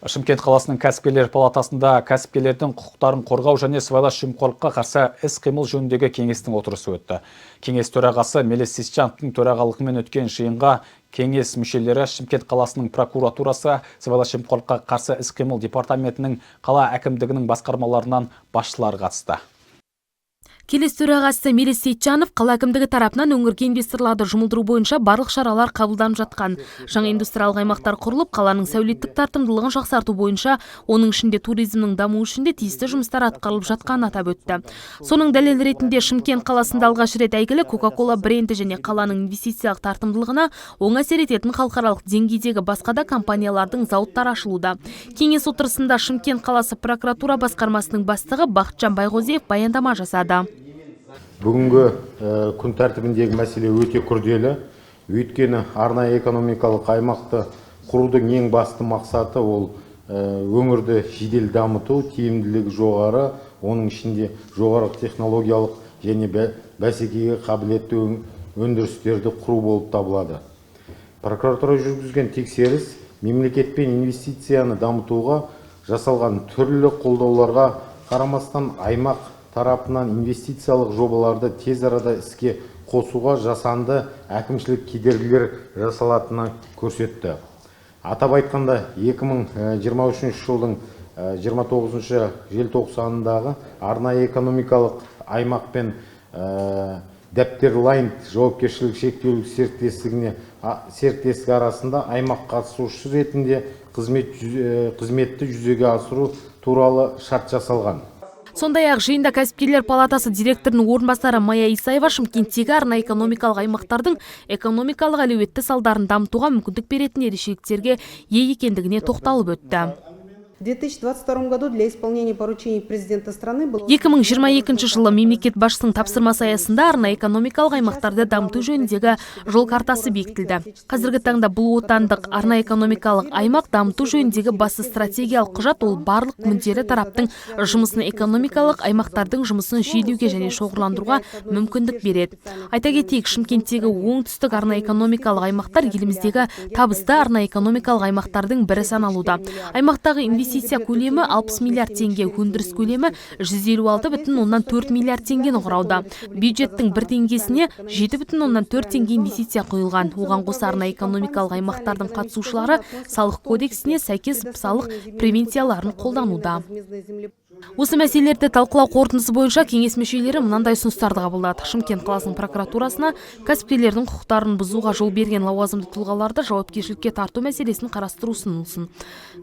Шымкент қаласының кәсіпкерлер палатасында кәсіпкерлердің құқықтарын қорғау және сыбайлас жемқорлыққа қарсы іс-қимыл жөніндегі кеңестің отырысы өтті. Кеңес төрағасы Мелис Сисчановтың төрағалығымен өткен жиынға кеңес мүшелері Шымкент қаласының прокуратурасы, сыбайлас жемқорлыққа қарсы іс-қимыл департаментінің, қала әкімдігінің басқармаларынан басшылар қатысты. Кеңес төрағасы Мелис Сисчанов қала әкімдігі тарапынан өңірге инвесторларды жұмылдыру бойынша барлық шаралар қабылданып жатқан. Жаңа индустриялық аймақтар құрылып, қаланың сәулеттік тартымдылығын жақсарту бойынша, оның ішінде туризмнің дамуы үшін де тиісті жұмыстар атқарылып жатқанын атап өтті. Соның дәлел ретінде Шымкент қаласында алғаш рет әйгілі Coca-Cola бренді және қаланың инвестициялық тартымдылығына оң әсер ететін халықаралық деңгейдегі басқа да компаниялардың зауыттары ашылуда. Кеңес отырысында Шымкент қаласы прокуратура басқармасының бастығы Бақытжан Байғозиев баяндама жасады. Бүгінгі күн тәртібіндегі мәселе өте күрделі. Өйткені арнайы экономикалық аймақты құрудың ең басты мақсаты ол өңірді жедел дамыту, тиімділігі жоғары, оның ішінде жоғары технологиялық және бәсекеге қабілетті өндірістерді құру болып табылады. Прокуратура жүргізген тексеріс мемлекетпен инвестицияны дамытуға жасалған түрлі қолдауларға қарамастан аймақ тарапынан инвестициялық жобаларды тез арада іске қосуға жасанды әкімшілік кедергілер жасалатынын көрсетті. Атап айтқанда 2023 жылдың 29 желтоқсанындағы арнайы экономикалық аймақпен Дәптерлайн жауапкершілік шектеулі серіктестігі арасында аймақ қатысушы ретінде қызметті жүзеге асыру туралы шарт жасалған. Сондай-ақ жиында кәсіпкерлер палатасы директорының орынбасары Майя Исаева Шымкенттегі арнайы экономикалық аймақтардың экономикалық әлеуетті салдарын дамытуға мүмкіндік беретін ерекшеліктерге ие екендігіне тоқталып өтті. В 2022 году для исполнения поручений президента страны было... 2022 жылы мемлекет басшысының тапсырмасы аясында арнайы экономикалық аймақтарды дамыту жөніндегі жол картасы бекітілді. Қазіргі таңда бұл отандық арнайы экономикалық аймақ дамыту жөніндегі басты стратегиялық құжат, ол барлық мүдделі тараптың жұмысын экономикалық аймақтардың жұмысын жүйелеуге және шоғырландыруға мүмкіндік береді. Айта кетейік, Шымкенттегі оңтүстік арнайы экономикалық аймақтар еліміздегі табысты арнайы экономикалық аймақтардың бірі саналуда. Аймақтағы инвестиция көлемі 60 миллиард теңге, өндіріс көлемі 156,4 миллиард теңгені құрауда. Бюджеттің бір теңгесіне 7,4 теңге инвестиция құйылған. Оған қоса арнайы экономикалық аймақтардың қатысушылары салық кодексіне сәйкес салық превенцияларын қолдануда. Осы мәселелерді талқылау қорытындысы бойынша кеңес мүшелері мынандай ұсыныстарды қабылдады. Шымкент қаласының прокуратурасына кәсіпкерлердің құқықтарын бұзуға жол берген лауазымды тұлғаларды жауапкершілікке тарту мәселесін қарастыру ұсынылсын.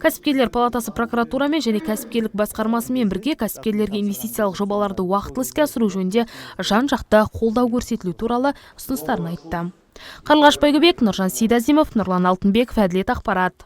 Кәсіпкерлер палатасы прокуратурамен және кәсіпкерлік басқармасымен бірге кәсіпкерлерге инвестициялық жобаларды уақытылы іске асыру жөнінде жан-жақты қолдау көрсетілу туралы ұсыныстарын айтты. Қарлығаш Байгөбек, Нұржан Сейдазимов, Нұрлан Алтынбеков, Әділет ақпарат.